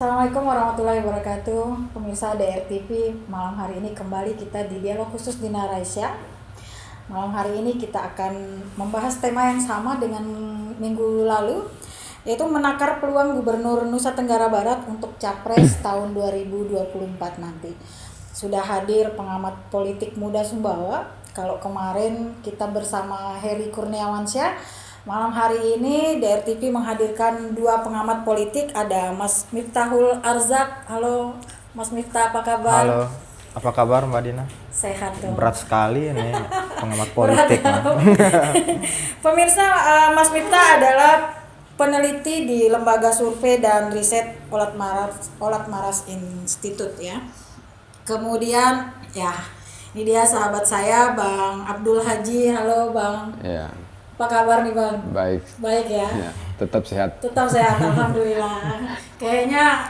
Assalamualaikum warahmatullahi wabarakatuh. Pemirsa DRTV, malam hari ini kembali kita di dialog khusus Dina Raisya. Malam hari ini kita akan membahas tema yang sama dengan minggu lalu, yaitu menakar peluang Gubernur Nusa Tenggara Barat untuk Capres tahun 2024 nanti. Sudah hadir pengamat politik muda Sumbawa. Kalau kemarin kita bersama Heri Kurniawansyah, malam hari ini DRTV menghadirkan dua pengamat politik, ada Mas Miftahul Arzak. Halo Mas Miftah, apa kabar? Halo, apa kabar Mbak Dina? Sehat dong. Berat sekali ini pengamat politik. Pemirsa, Mas Miftah adalah peneliti di Lembaga Survei dan Riset Olat Maras Institute ya. Kemudian ya, ini dia sahabat saya Bang Abdul Haji. Halo Bang. Ya, Apa kabar nih Bang? baik. Baik ya. Ya, tetap sehat. Tetap sehat, alhamdulillah. Kayaknya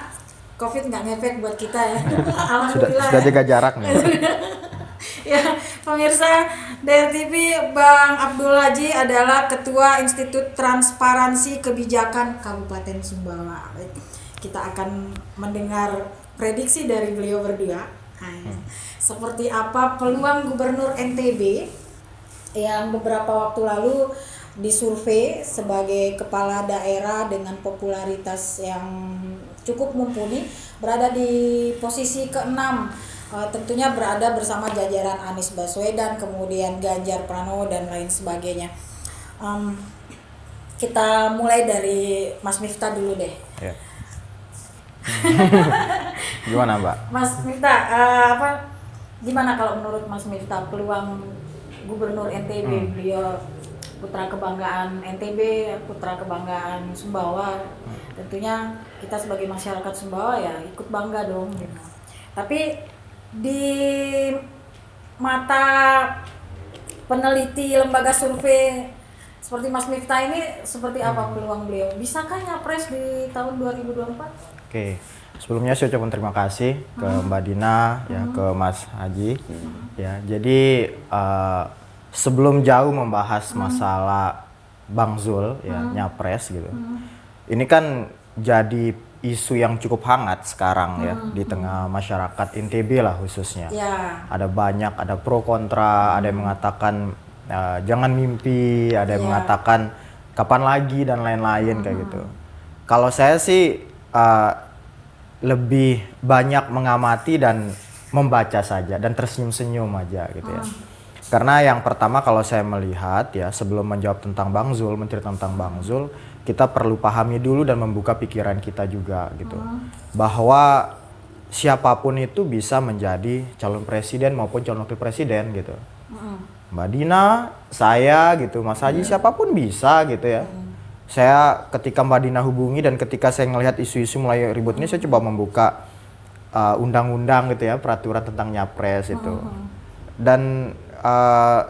COVID nggak ngefek buat kita ya. Alhamdulillah. Sudah jaga jarak nih. Ya, pemirsa DRTV, Bang Abdul Haji adalah Ketua Institut Transparansi Kebijakan Kabupaten Sumbawa. Kita akan mendengar prediksi dari beliau berdua. Seperti apa peluang Gubernur NTB yang beberapa waktu lalu disurvei sebagai kepala daerah dengan popularitas yang cukup mumpuni, berada di posisi ke-6, tentunya berada bersama jajaran Anies Baswedan, kemudian Ganjar Pranowo dan lain sebagainya. Kita mulai dari Mas Miftah dulu deh. Ya. Gimana Mbak? Mas Miftah, gimana kalau menurut Mas Miftah peluang Gubernur NTB? Beliau putra kebanggaan NTB, putra kebanggaan Sumbawa. Tentunya kita sebagai masyarakat Sumbawa ya ikut bangga dong gitu. Tapi di mata peneliti lembaga survei seperti Mas Miftah ini, seperti apa peluang beliau? Bisakah nyapres di tahun 2024? Oke, sebelumnya saya ucapkan terima kasih ke Mbak Dina, ya, ke Mas Haji. Ya, jadi sebelum jauh membahas masalah Bang Zul, ya, nyapres gitu. Ini kan jadi isu yang cukup hangat sekarang ya di tengah masyarakat NTB lah khususnya. Ya. Ada banyak, ada pro kontra, ada yang mengatakan jangan mimpi, ada yang mengatakan kapan lagi dan lain-lain kayak gitu. Kalau saya sih lebih banyak mengamati dan membaca saja dan tersenyum-senyum aja gitu ya. Karena yang pertama kalau saya melihat ya, sebelum menjawab tentang Bang Zul, menceritakan tentang Bang Zul, kita perlu pahami dulu dan membuka pikiran kita juga gitu. Bahwa siapapun itu bisa menjadi calon presiden maupun calon wakil presiden gitu. Mbak Dina, saya gitu, Mas Haji, siapapun bisa gitu ya. Saya ketika Mbak Dina hubungi dan ketika saya ngelihat isu-isu mulai ribut ini, saya coba membuka undang-undang gitu ya, peraturan tentang nyapres itu. Dan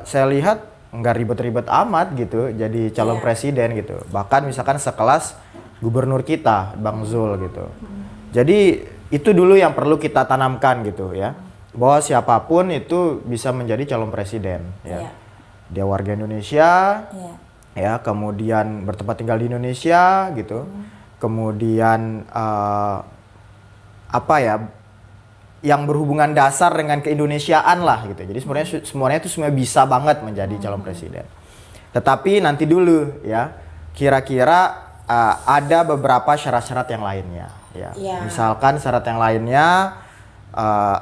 saya lihat nggak ribet-ribet amat gitu jadi calon presiden gitu. Bahkan misalkan sekelas gubernur kita, Bang Zul gitu. Jadi itu dulu yang perlu kita tanamkan gitu ya. Bahwa siapapun itu bisa menjadi calon presiden ya. Dia warga Indonesia, ya, kemudian bertempat tinggal di Indonesia gitu. Kemudian apa ya, yang berhubungan dasar dengan keindonesiaan lah gitu. Jadi semuanya itu semua bisa banget menjadi calon presiden. Tetapi nanti dulu ya, kira-kira ada beberapa syarat-syarat yang lainnya ya. Misalkan syarat yang lainnya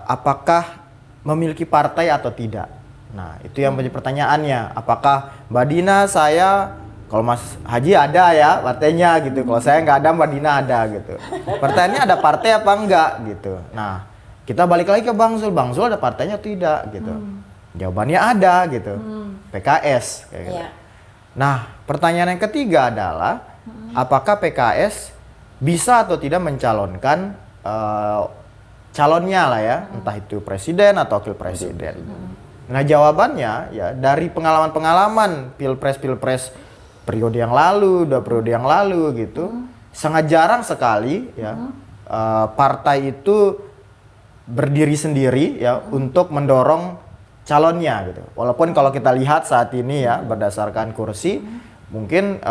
apakah memiliki partai atau tidak. Nah, itu yang menjadi pertanyaannya. Apakah Mbak Dina, saya, kalau Mas Haji ada ya partainya gitu. Kalau saya nggak ada, Mbak Dina ada gitu. Pertanyaannya ada partai apa enggak gitu. Nah, kita balik lagi ke Bang Zul. Bang Zul ada partainya atau tidak gitu. Jawabannya ada gitu. PKS kayak gitu. Nah, pertanyaan yang ketiga adalah apakah PKS bisa atau tidak mencalonkan calonnya lah ya, entah itu presiden atau wakil presiden. Nah, jawabannya ya dari pengalaman-pengalaman pilpres periode yang lalu, 2 periode yang lalu gitu, sangat jarang sekali ya partai itu berdiri sendiri ya untuk mendorong calonnya gitu. Walaupun kalau kita lihat saat ini ya berdasarkan kursi mungkin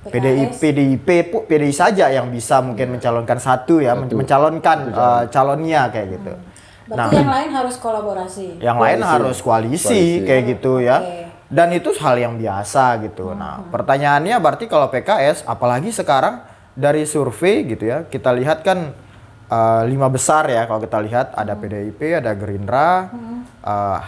PDI saja yang bisa mungkin mencalonkan satu ya, mencalonkan calonnya kayak gitu. Berarti yang lain harus kolaborasi. Yang lain harus koalisi kayak gitu ya. Oke. Dan itu hal yang biasa gitu. Nah, pertanyaannya berarti kalau PKS, apalagi sekarang dari survei gitu ya, kita lihat kan 5 besar ya kalau kita lihat ada PDIP, ada Gerindra,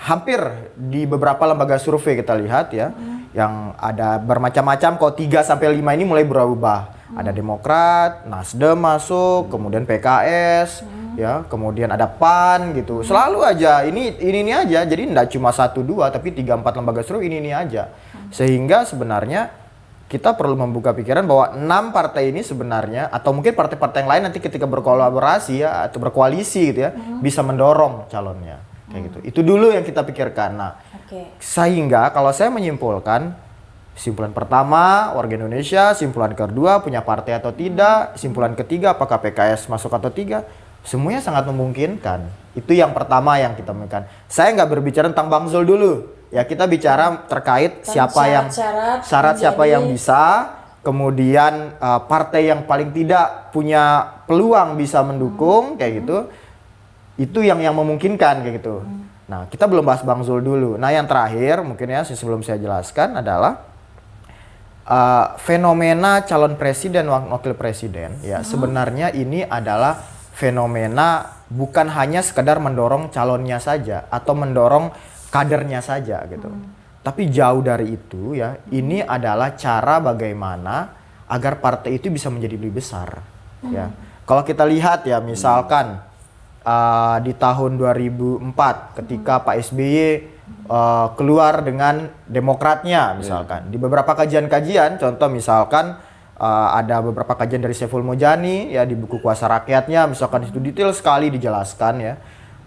hampir di beberapa lembaga survei kita lihat ya, yang ada bermacam-macam. Kok 3 sampai 5 ini mulai berubah. Ada Demokrat, Nasdem masuk, kemudian PKS, ya, kemudian ada PAN gitu. Selalu aja ini aja. Jadi enggak cuma 1 2 tapi 3 4 lembaga survei ini aja. Sehingga sebenarnya kita perlu membuka pikiran bahwa 6 partai ini sebenarnya, atau mungkin partai-partai yang lain nanti ketika berkolaborasi ya atau berkoalisi gitu ya, bisa mendorong calonnya kayak gitu. Itu dulu yang kita pikirkan. Nah, sehingga kalau saya menyimpulkan, simpulan pertama warga Indonesia, simpulan kedua punya partai atau tidak, simpulan ketiga apakah PKS masuk atau tidak, semuanya sangat memungkinkan. Itu yang pertama yang kita temukan. Saya nggak berbicara tentang Bang Zul dulu. Ya, kita bicara terkait syarat siapa yang bisa, kemudian partai yang paling tidak punya peluang bisa mendukung kayak gitu. Itu yang memungkinkan kayak gitu. Nah, kita belum bahas Bang Zul dulu. Nah, yang terakhir mungkin ya sebelum saya jelaskan adalah fenomena calon presiden wakil presiden ya, sebenarnya ini adalah fenomena bukan hanya sekedar mendorong calonnya saja atau mendorong kadernya saja gitu. Tapi jauh dari itu ya, ini adalah cara bagaimana agar partai itu bisa menjadi lebih besar ya. Kalau kita lihat ya, misalkan di tahun 2004 ketika Pak SBY keluar dengan Demokratnya misalkan, di beberapa kajian-kajian, contoh misalkan ada beberapa kajian dari Saiful Mujani ya di buku Kuasa Rakyatnya, misalkan itu detail sekali dijelaskan ya,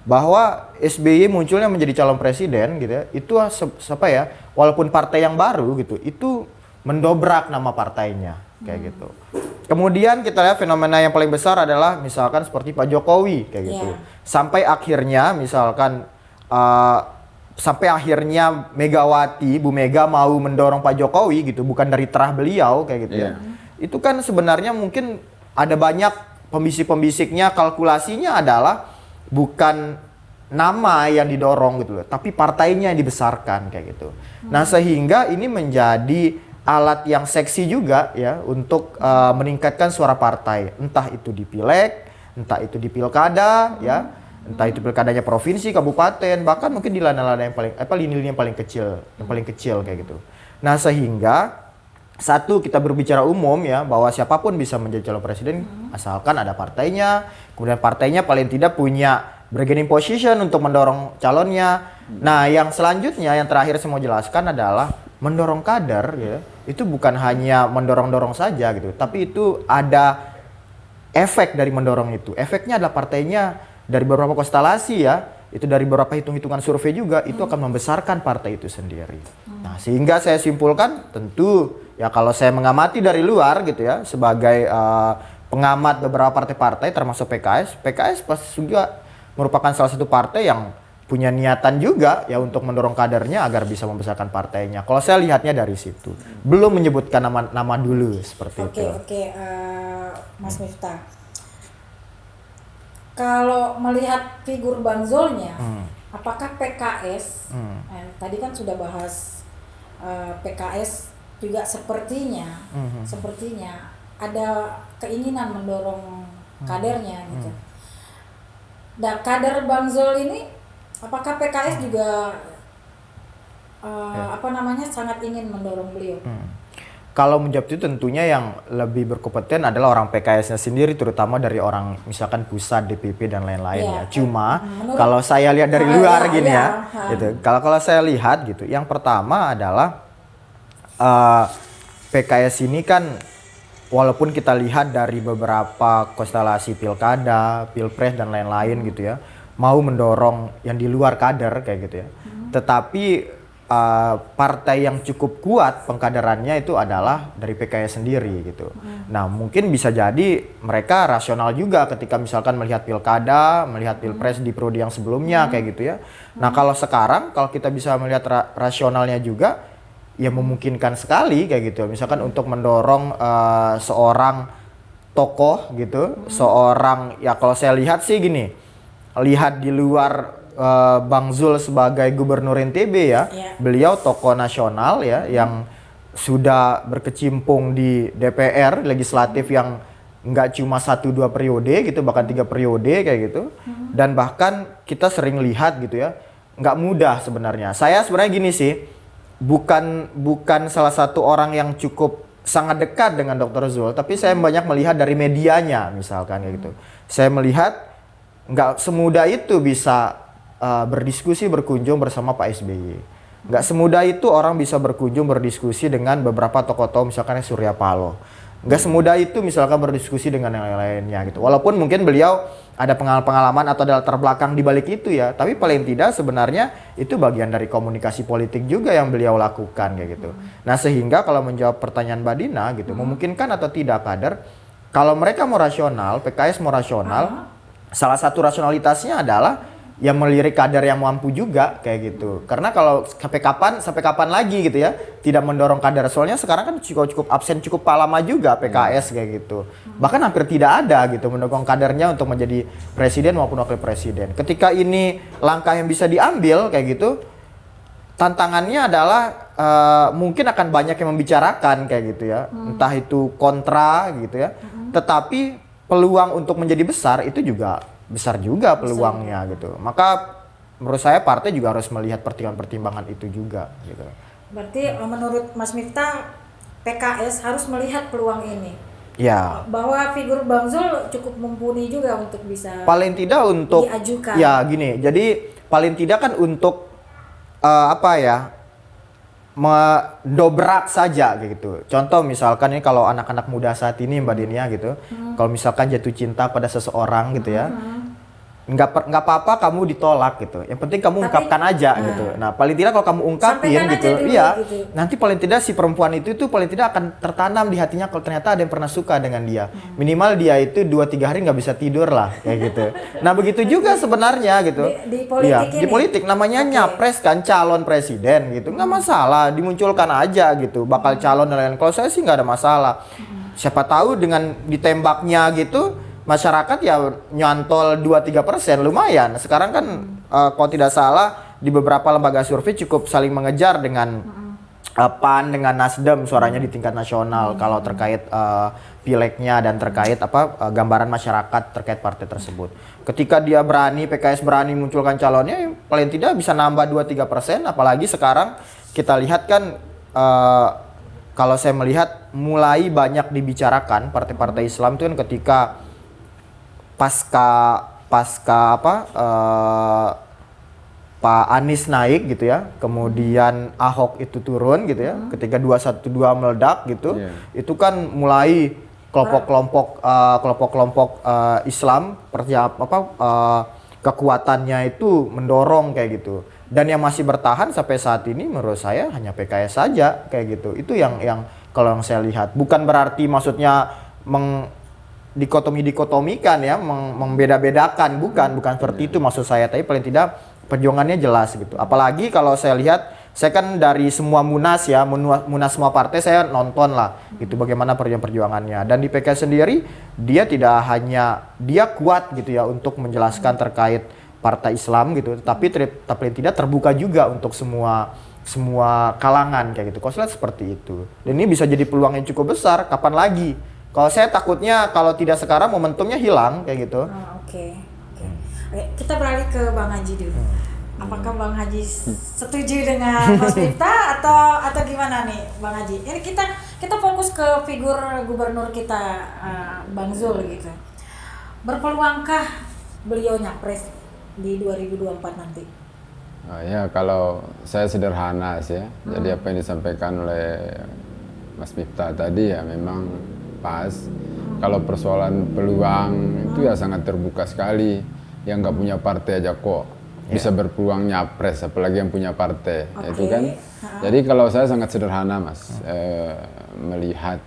bahwa SBY munculnya menjadi calon presiden gitu ya, itu apa ya, walaupun partai yang baru gitu, itu mendobrak nama partainya kayak gitu. Kemudian kita lihat fenomena yang paling besar adalah misalkan seperti Pak Jokowi kayak gitu. Sampai akhirnya misalkan sampai akhirnya Megawati, Bu Mega mau mendorong Pak Jokowi gitu, bukan dari terah beliau kayak gitu ya. Itu kan sebenarnya mungkin ada banyak pembisik-pembisiknya, kalkulasinya adalah bukan nama yang didorong gitu loh, tapi partainya yang dibesarkan kayak gitu. Nah, sehingga ini menjadi alat yang seksi juga ya untuk meningkatkan suara partai, entah itu di pileg, entah itu di pilkada ya, entah itu pilkadanya provinsi, kabupaten, bahkan mungkin di lana-lana yang paling lini-lini yang paling kecil kayak gitu. Nah, sehingga satu, kita berbicara umum ya, bahwa siapapun bisa menjadi calon presiden asalkan ada partainya, kemudian partainya paling tidak punya bargaining position untuk mendorong calonnya. Nah, yang selanjutnya yang terakhir saya mau jelaskan adalah mendorong kader ya. Itu bukan hanya mendorong-dorong saja gitu, tapi itu ada efek dari mendorong itu. Efeknya adalah partainya dari beberapa konstelasi ya, itu dari beberapa hitung-hitungan survei juga, itu akan membesarkan partai itu sendiri. Nah, sehingga saya simpulkan tentu ya, kalau saya mengamati dari luar gitu ya, sebagai pengamat beberapa partai-partai termasuk PKS pasti juga merupakan salah satu partai yang punya niatan juga ya untuk mendorong kadernya agar bisa membesarkan partainya. Kalau saya lihatnya dari situ, belum menyebutkan nama dulu seperti itu. Oke, Mas Miftah. Kalau melihat figur Bang Zulnya, apakah PKS? Tadi kan sudah bahas PKS juga sepertinya ada keinginan mendorong kadernya gitu. Nah, kader Bang Zul ini, apakah PKS juga sangat ingin mendorong beliau? Kalau menjawab itu tentunya yang lebih berkompeten adalah orang PKS-nya sendiri, terutama dari orang misalkan pusat, DPP dan lain-lain ya. Cuma kalau saya lihat dari luar gini ya, gitu. Kalau saya lihat gitu, yang pertama adalah PKS ini kan walaupun kita lihat dari beberapa konstelasi pilkada, pilpres dan lain-lain gitu ya, mau mendorong yang di luar kader kayak gitu ya. Tetapi partai yang cukup kuat pengkaderannya itu adalah dari PKS sendiri gitu. Nah, mungkin bisa jadi mereka rasional juga ketika misalkan melihat pilkada, melihat pilpres di periode yang sebelumnya kayak gitu ya. Nah, kalau sekarang kalau kita bisa melihat rasionalnya juga, ya memungkinkan sekali kayak gitu. Misalkan untuk mendorong seorang tokoh gitu, seorang ya kalau saya lihat sih gini, lihat di luar Bang Zul sebagai gubernur NTB ya, beliau tokoh nasional ya yang sudah berkecimpung di DPR legislatif yang nggak cuma 1-2 periode gitu, bahkan 3 periode kayak gitu. Dan bahkan kita sering lihat gitu ya, nggak mudah sebenarnya. Saya sebenarnya gini sih, bukan salah satu orang yang cukup sangat dekat dengan Dr. Zul, tapi saya banyak melihat dari medianya misalkan kayak gitu. Saya melihat nggak semudah itu bisa berdiskusi berkunjung bersama Pak SBY. Nggak semudah itu orang bisa berkunjung berdiskusi dengan beberapa tokoh-tokoh misalkan Surya Paloh. Nggak semudah itu misalkan berdiskusi dengan yang lain-lainnya gitu. Walaupun mungkin beliau ada pengalaman atau ada latar belakang di balik itu ya, tapi paling tidak sebenarnya itu bagian dari komunikasi politik juga yang beliau lakukan kayak gitu. Nah sehingga kalau menjawab pertanyaan Mbak Dina gitu, memungkinkan atau tidak kader, kalau mereka mau rasional, PKS mau rasional, salah satu rasionalitasnya adalah yang melirik kader yang mampu juga kayak gitu. Karena kalau sampai kapan lagi gitu ya tidak mendorong kader, soalnya sekarang kan cukup absen cukup lama juga PKS kayak gitu. Bahkan hampir tidak ada gitu mendorong kadernya untuk menjadi presiden maupun wakil presiden. Ketika ini langkah yang bisa diambil kayak gitu, tantangannya adalah mungkin akan banyak yang membicarakan kayak gitu ya. Entah itu kontra gitu ya. Tetapi peluang untuk menjadi besar itu juga besar juga peluangnya gitu. Maka menurut saya partai juga harus melihat pertimbangan-pertimbangan itu juga gitu. Berarti menurut Mas Miftah PKS harus melihat peluang ini. Ya. Bahwa figur Bang Zul cukup mumpuni juga untuk bisa paling tidak untuk diajukan. Ya gini. Jadi paling tidak kan untuk mendobrak saja gitu. Contoh misalkan ini kalau anak-anak muda saat ini Mbak Dinia gitu, kalau misalkan jatuh cinta pada seseorang gitu ya, nggak apa-apa kamu ditolak gitu. Yang penting kamu ungkapkan aja gitu. Nah paling tidak kalau kamu ungkapin gitu, iya, gitu. nanti paling tidak si perempuan itu paling tidak akan tertanam di hatinya kalau ternyata ada yang pernah suka dengan dia. Minimal dia itu 2-3 hari nggak bisa tidur lah kayak gitu. Nah begitu juga sebenarnya gitu. Di politik ya, ini. di politik namanya nyapres kan, calon presiden gitu, nggak masalah, dimunculkan aja gitu, bakal calon dan lain-lain. Kalau saya sih nggak ada masalah. Siapa tahu dengan ditembaknya gitu masyarakat ya nyantol 2-3% lumayan. Sekarang kan kalau tidak salah di beberapa lembaga survei cukup saling mengejar dengan PAN dengan Nasdem suaranya di tingkat nasional kalau terkait pilegnya dan terkait gambaran masyarakat terkait partai tersebut. Ketika dia PKS berani munculkan calonnya, paling tidak bisa nambah 2-3%. Apalagi sekarang kita lihat kan kalau saya melihat mulai banyak dibicarakan partai-partai Islam itu kan ketika pasca Pak Anies naik gitu ya, kemudian Ahok itu turun gitu ya, ketika 212 meledak gitu, itu kan mulai kelompok-kelompok Islam kekuatannya itu mendorong kayak gitu. Dan yang masih bertahan sampai saat ini menurut saya hanya PKS saja kayak gitu. Itu yang kalau yang saya lihat, bukan berarti maksudnya dikotomikan ya, membeda-bedakan, bukan seperti itu maksud saya, tapi paling tidak perjuangannya jelas gitu. Apalagi kalau saya lihat, saya kan dari semua munas ya, munas semua partai saya nonton lah gitu bagaimana perjuangannya. Dan di PKS sendiri dia tidak hanya dia kuat gitu ya untuk menjelaskan terkait partai Islam gitu, tapi paling tidak terbuka juga untuk semua kalangan kayak gitu. Kalau saya lihat seperti itu. Dan ini bisa jadi peluang yang cukup besar. Kapan lagi? Kalau saya takutnya kalau tidak sekarang momentumnya hilang kayak gitu. Oke. Kita beralih ke Bang Haji dulu. Apakah Bang Haji setuju dengan Mas Miftah atau gimana nih Bang Haji? Ini kita fokus ke figur gubernur kita Bang Zul gitu. Berpeluangkah beliau nyapres di 2024 nanti? Oh ya, kalau saya sederhana sih ya. Jadi apa yang disampaikan oleh Mas Miftah tadi ya memang pas. Kalau persoalan peluang itu ya sangat terbuka sekali. Yang nggak punya partai aja kok bisa berpeluang nyapres, apalagi yang punya partai. Itu kan. Jadi kalau saya sangat sederhana Mas, melihat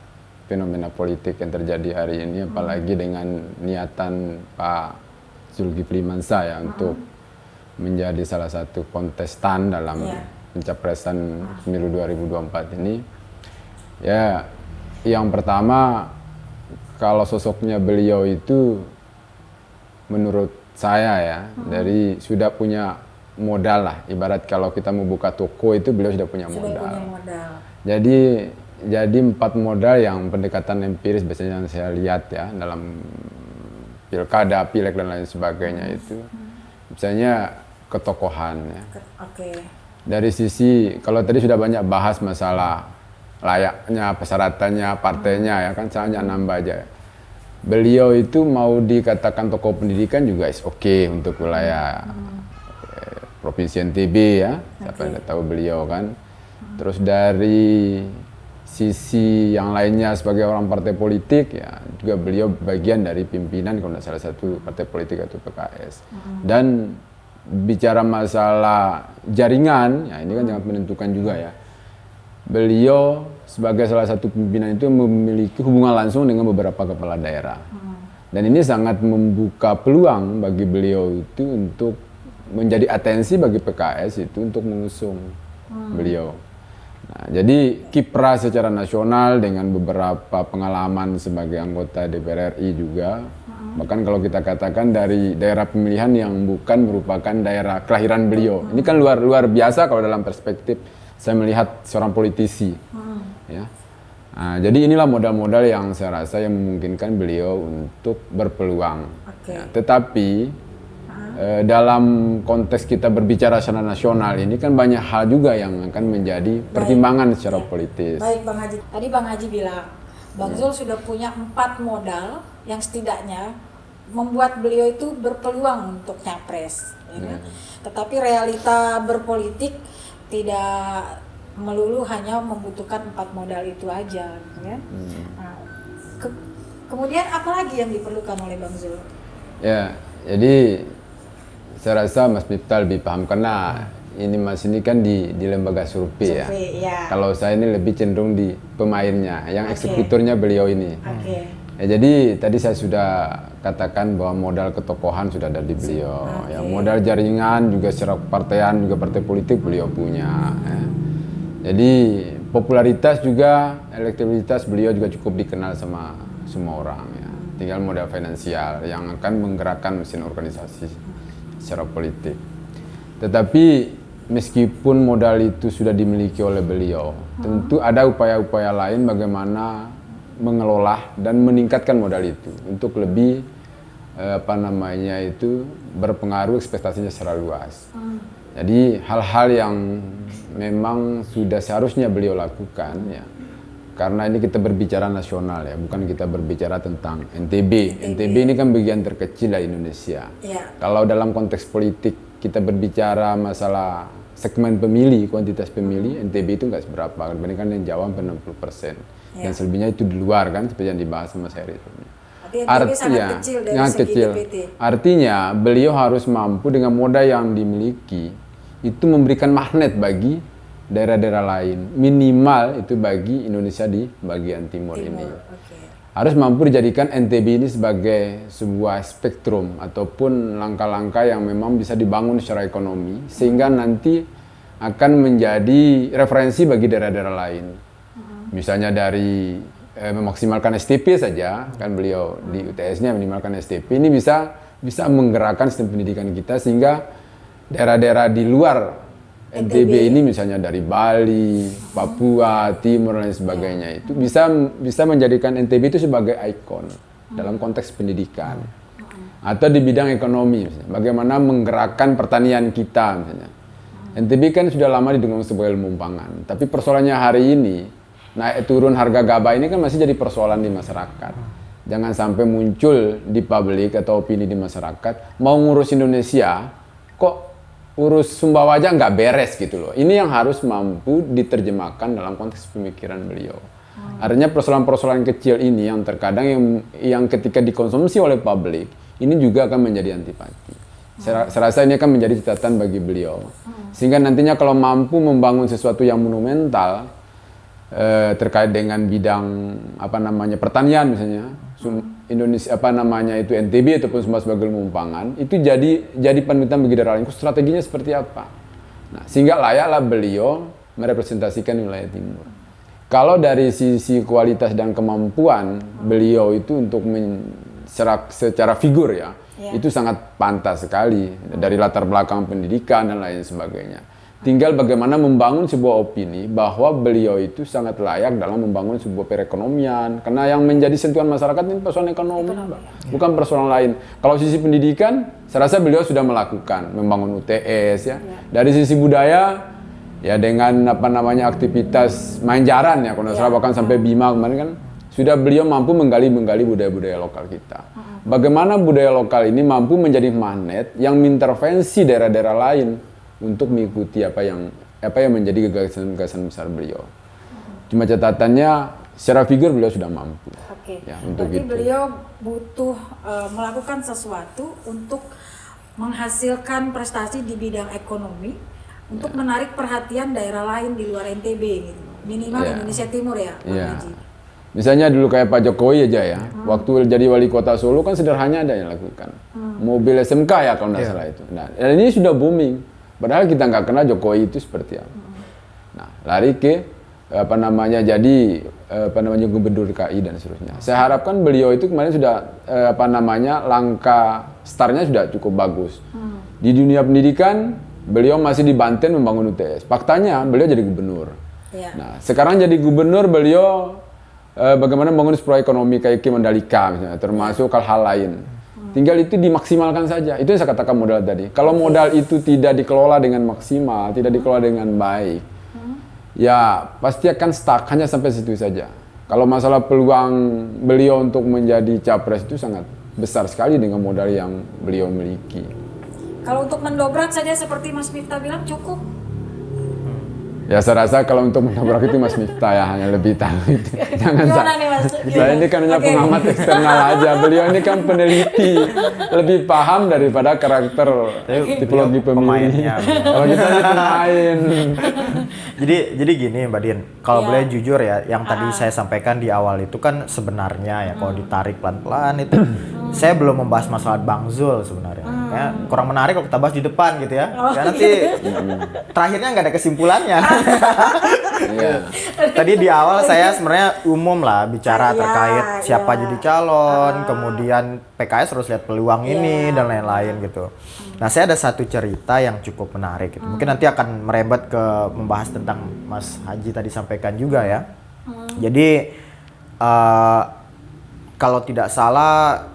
fenomena politik yang terjadi hari ini, apalagi dengan niatan Pak Zulkifli Mansyah ya untuk menjadi salah satu kontestan dalam pencapresan pemilu 2024 ini. Ya, yang pertama kalau sosoknya beliau itu menurut saya ya dari sudah punya modal lah, ibarat kalau kita mau buka toko itu beliau sudah punya modal. Jadi 4 modal yang pendekatan empiris biasanya yang saya lihat ya dalam pilkada, pileg dan lain sebagainya itu. Misalnya ketokohan ya. Dari sisi kalau tadi sudah banyak bahas masalah layaknya, persyaratannya, partainya ya kan, saya hanya nambah aja. Beliau itu mau dikatakan tokoh pendidikan juga is oke untuk wilayah Provinsi NTB ya, siapa yang tahu beliau kan. Terus dari sisi yang lainnya sebagai orang partai politik ya juga beliau bagian dari pimpinan kalau salah satu partai politik atau PKS. Dan bicara masalah jaringan ya ini kan sangat menentukan juga ya. Beliau sebagai salah satu pimpinan itu memiliki hubungan langsung dengan beberapa kepala daerah. Dan ini sangat membuka peluang bagi beliau itu untuk menjadi atensi bagi PKS itu untuk mengusung beliau. Nah, jadi kiprah secara nasional dengan beberapa pengalaman sebagai anggota DPR RI juga. Bahkan kalau kita katakan dari daerah pemilihan yang bukan merupakan daerah kelahiran beliau. Ini kan luar biasa kalau dalam perspektif saya melihat seorang politisi. Ya. Nah, jadi inilah modal-modal yang saya rasa yang memungkinkan beliau untuk berpeluang. Ya, tetapi dalam konteks kita berbicara secara nasional ini kan banyak hal juga yang akan menjadi pertimbangan secara politis. Baik Bang Haji, tadi Bang Haji bilang Bang Zul sudah punya 4 modal yang setidaknya membuat beliau itu berpeluang untuk nyapres. Ya. Tetapi realita berpolitik tidak melulu hanya membutuhkan 4 modal itu aja, ya. Nah, kemudian apa lagi yang diperlukan oleh Bang Zul? Ya, jadi saya rasa Mas Miftah lebih paham karena ini kan di lembaga survei ya. Kalau saya ini lebih cenderung di pemainnya, yang eksekutornya beliau ini. Ya, jadi tadi saya sudah katakan bahwa modal ketokohan sudah ada di beliau. Ya, modal jaringan juga secara kepartean juga partai politik beliau punya. Ya. Jadi popularitas juga, elektabilitas beliau juga cukup dikenal sama semua orang ya. Tinggal modal finansial yang akan menggerakkan mesin organisasi secara politik. Tetapi meskipun modal itu sudah dimiliki oleh beliau, tentu ada upaya-upaya lain bagaimana mengelola dan meningkatkan modal itu untuk lebih berpengaruh ekspektasinya secara luas. Jadi hal-hal yang memang sudah seharusnya beliau lakukan ya. Karena ini kita berbicara nasional ya, bukan kita berbicara tentang NTB. NTB ini kan bagian terkecil dari Indonesia. Kalau dalam konteks politik kita berbicara masalah segmen pemilih, kuantitas pemilih, NTB itu nggak seberapa dibandingkan yang Jawa 60%. Dan selebihnya itu di luar kan, seperti yang dibahas sama Seri. Artinya sangat kecil. Artinya beliau harus mampu dengan modal yang dimiliki itu memberikan magnet bagi daerah-daerah lain, minimal itu bagi Indonesia di bagian timur ini. Harus mampu dijadikan NTB ini sebagai sebuah spektrum ataupun langkah-langkah yang memang bisa dibangun secara ekonomi sehingga nanti akan menjadi referensi bagi daerah-daerah lain. Misalnya dari memaksimalkan STP saja, kan beliau di UTS-nya minimalkan STP, ini bisa menggerakkan sistem pendidikan kita sehingga daerah-daerah di luar NTB ini misalnya dari Bali, Papua, Timur dan lain sebagainya itu bisa menjadikan NTB itu sebagai ikon dalam konteks pendidikan atau di bidang ekonomi misalnya. Bagaimana menggerakkan pertanian kita misalnya. NTB kan sudah lama didengung sebagai lumbung pangan, tapi persoalannya hari ini naik turun harga gabah ini kan masih jadi persoalan di masyarakat. Jangan sampai muncul di publik atau opini di masyarakat mau ngurus Indonesia kok urus Sumbawa aja nggak beres gitu loh. Ini yang harus mampu diterjemahkan dalam konteks pemikiran beliau. Artinya persoalan-persoalan kecil ini yang terkadang yang ketika dikonsumsi oleh publik ini juga akan menjadi antipati. Saya rasa ini akan menjadi catatan bagi beliau. Sehingga nantinya kalau mampu membangun sesuatu yang monumental terkait dengan bidang pertanian misalnya Indonesia itu NTB ataupun Sumbawa sebagai lumbung pangan itu jadi panutan bagi daerah lain. Strateginya seperti apa? Nah, sehingga layaklah beliau merepresentasikan wilayah timur. Kalau dari sisi kualitas dan kemampuan beliau itu untuk secara figur ya, itu sangat pantas sekali dari latar belakang pendidikan dan lain sebagainya. Tinggal bagaimana membangun sebuah opini bahwa beliau itu sangat layak dalam membangun sebuah perekonomian. Karena yang menjadi sentuhan masyarakat ini persoalan ekonomi, bukan persoalan lain. Kalau sisi pendidikan, saya rasa beliau sudah melakukan, membangun UTS ya. Dari sisi budaya, ya dengan aktivitas main jaran ya, kalau salah bahkan sampai Bima kemarin kan, sudah beliau mampu menggali budaya-budaya lokal kita. Bagaimana budaya lokal ini mampu menjadi magnet yang mengintervensi daerah-daerah lain untuk mengikuti apa yang menjadi gagasan besar beliau. Cuma catatannya secara figur beliau sudah mampu. Oke. Ya, untuk berarti itu. beliau butuh melakukan sesuatu untuk menghasilkan prestasi di bidang ekonomi untuk menarik perhatian daerah lain di luar NTB gitu. Minimal Indonesia Timur ya, Bang Haji. Misalnya dulu kayak Pak Jokowi aja ya, waktu jadi wali kota Solo kan sederhana ada yang lakukan. Mobil SMK ya kalau nggak salah itu. Nah, dan ini sudah booming. Padahal kita nggak kenal Jokowi itu seperti apa. Nah, lari ke jadi gubernur DKI dan seterusnya. Saya harapkan beliau itu kemarin sudah langkah startnya sudah cukup bagus. Di dunia pendidikan beliau masih di Banten membangun UTS. Faktanya beliau jadi gubernur. Nah, sekarang jadi gubernur beliau bagaimana membangun sebuah ekonomi kayak Mandalika misalnya, termasuk hal-hal lain. Tinggal itu dimaksimalkan saja. Itu yang saya katakan modal tadi. Kalau modal itu tidak dikelola dengan maksimal, tidak dikelola dengan baik, ya pasti akan stuck hanya sampai situ saja. Kalau masalah peluang beliau untuk menjadi capres itu sangat besar sekali dengan modal yang beliau miliki. Kalau untuk mendobrak saja seperti Mas Miftah bilang cukup. Ya saya rasa kalau untuk mendobrak itu Mas Miftah ya hanya lebih tahu itu. Jangan saya ini kan hanya pengamat eksternal aja. Beliau ini kan peneliti, lebih paham daripada karakter tipologi pemilihnya. Kalau kita ini pemain. Jadi gini Mbak Din, kalau boleh jujur ya, yang tadi saya sampaikan di awal itu kan sebenarnya ya kalau ditarik pelan-pelan itu saya belum membahas masalah Bang Zul sebenarnya. Ya, kurang menarik kalau kita bahas di depan gitu ya. Karena nanti terakhirnya nggak ada kesimpulannya. Tadi di awal saya sebenarnya umum lah bicara terkait siapa jadi calon, kemudian PKS harus lihat peluang ini dan lain-lain gitu. Nah, saya ada satu cerita yang cukup menarik gitu. Mungkin nanti akan merembet ke membahas tentang Mas Haji tadi sampaikan juga ya. Jadi kalau tidak salah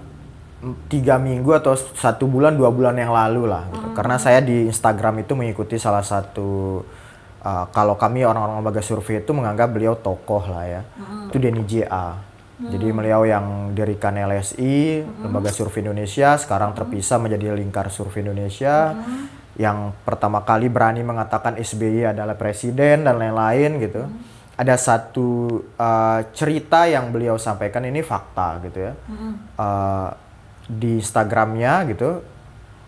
3 minggu atau 1 bulan 2 bulan yang lalu lah gitu. Karena saya di Instagram itu mengikuti salah satu kalau kami orang-orang lembaga survei itu menganggap beliau tokoh lah ya. Itu Denny J.A. Jadi beliau yang dirikan LSI, Lembaga Survei Indonesia, sekarang terpisah menjadi Lingkar Survei Indonesia. Yang pertama kali berani mengatakan SBY adalah presiden dan lain-lain gitu. Ada satu cerita yang beliau sampaikan, ini fakta gitu ya. Di Instagramnya gitu,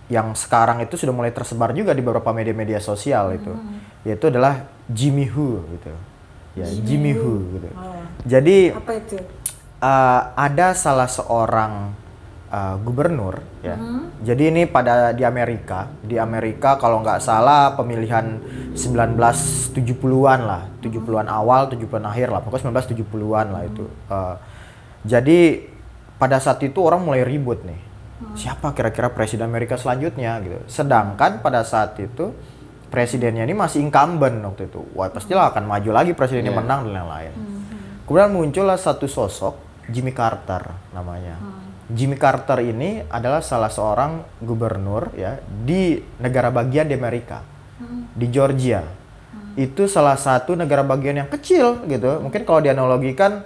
yang sekarang itu sudah mulai tersebar juga di beberapa media-media sosial itu, yaitu adalah Jimmy Who gitu. Ya, Jimmy Who gitu. Jadi Apa itu? ada salah seorang gubernur ya. Jadi ini di Amerika kalau nggak salah pemilihan 1970-an lah, 70-an awal, 70-an akhir lah, pokoknya 1970-an lah itu. Jadi pada saat itu orang mulai ribut nih. Siapa kira-kira presiden Amerika selanjutnya gitu. Sedangkan pada saat itu presidennya ini masih incumbent waktu itu. Wah, pastilah akan maju lagi presidennya menang dan lain-lain. Kemudian muncullah satu sosok, Jimmy Carter namanya. Jimmy Carter ini adalah salah seorang gubernur ya di negara bagian di Amerika. Di Georgia. Itu salah satu negara bagian yang kecil gitu. Mungkin kalau dianalogikan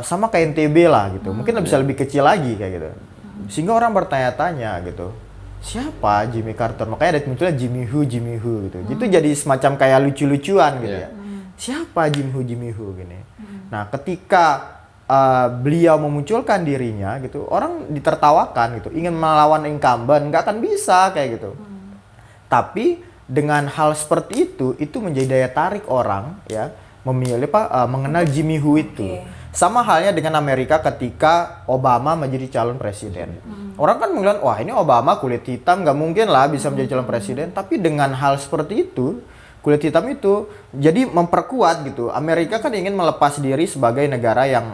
sama kayak NTB lah gitu. Mungkin bisa lebih kecil lagi kayak gitu. Sehingga orang bertanya-tanya gitu, siapa Jimmy Carter? Makanya ada munculnya Jimmy Who gitu. Itu jadi semacam kayak lucu-lucuan gitu ya. Siapa Jimmy Who gini. Nah, ketika beliau memunculkan dirinya gitu, orang ditertawakan gitu. Ingin melawan incumbent nggak akan bisa kayak gitu. Tapi dengan hal seperti itu menjadi daya tarik orang ya memilih mengenal Jimmy Who itu. Sama halnya dengan Amerika ketika Obama menjadi calon presiden. Orang kan bilang, wah ini Obama kulit hitam, nggak mungkin lah bisa menjadi calon presiden. Tapi dengan hal seperti itu, kulit hitam itu jadi memperkuat gitu. Amerika kan ingin melepas diri sebagai negara yang